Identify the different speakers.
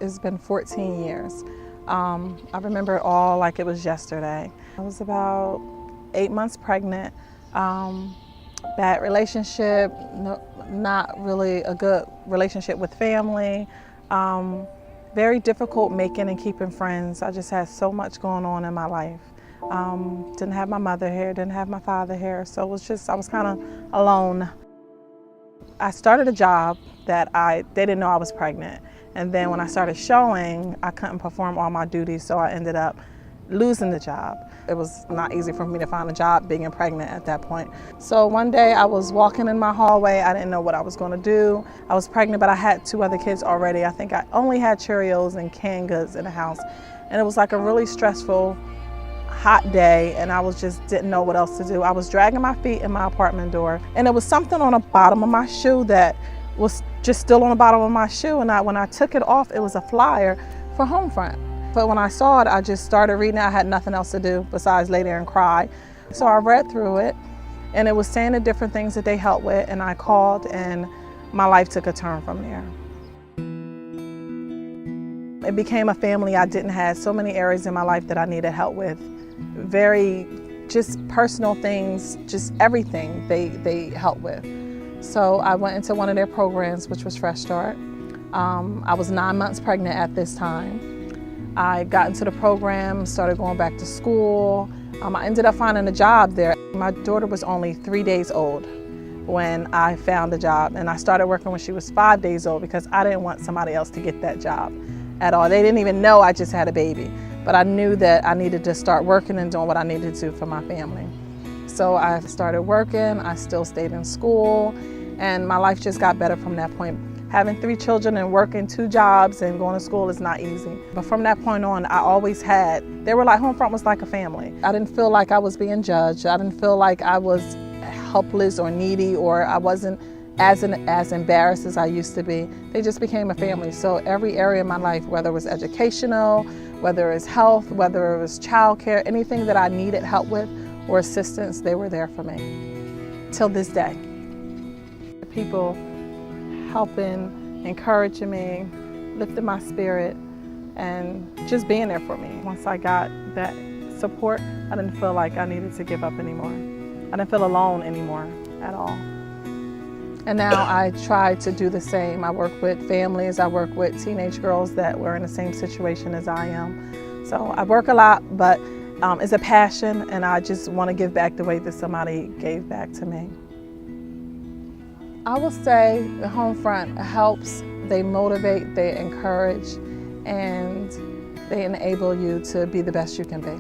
Speaker 1: It's been 14 years. I remember it all like it was yesterday. I was about 8 months pregnant. Bad relationship, not really a good relationship with family. Very difficult making and keeping friends. I just had so much going on in my life. Didn't have my mother here, didn't have my father here, so I was kind of alone. I started a job that they didn't know I was pregnant. And then when I started showing, I couldn't perform all my duties, so I ended up losing the job. It was not easy for me to find a job being pregnant at that point. So one day I was walking in my hallway. I didn't know what I was going to do. I was pregnant, but I had 2 other kids already. I think I only had Cheerios and canned goods in the house. And it was like a really stressful, hot day, and I didn't know what else to do. I was dragging my feet in my apartment door, and there was something on the bottom of my shoe that was just still on the bottom of my shoe, and when I took it off, it was a flyer for HomeFront. But when I saw it, I just started reading it. I had nothing else to do besides lay there and cry. So I read through it, and it was saying the different things that they help with, and I called, and my life took a turn from there. It became a family I didn't have. So many areas in my life that I needed help with. Very just personal things, just everything they help with. So I went into one of their programs, which was Fresh Start. I was 9 months pregnant at this time. I got into the program, started going back to school. I ended up finding a job there. My daughter was only 3 days old when I found the job, and I started working when she was 5 days old because I didn't want somebody else to get that job at all. They didn't even know I just had a baby, but I knew that I needed to start working and doing what I needed to do for my family. So I started working, I still stayed in school, and my life just got better from that point. Having 3 children and working 2 jobs and going to school is not easy. But from that point on, HomeFront was like a family. I didn't feel like I was being judged. I didn't feel like I was helpless or needy, or I wasn't as embarrassed as I used to be. They just became a family. So every area of my life, whether it was educational, whether it was health, whether it was childcare, anything that I needed help with or assistance, they were there for me till this day. People helping, encouraging me, lifting my spirit, and just being there for me. Once I got that support, I didn't feel like I needed to give up anymore. I didn't feel alone anymore at all. And now I try to do the same. I work with families, I work with teenage girls that were in the same situation as I am. So I work a lot, but it's a passion, and I just want to give back the way that somebody gave back to me. I will say the HomeFront helps, they motivate, they encourage, and they enable you to be the best you can be.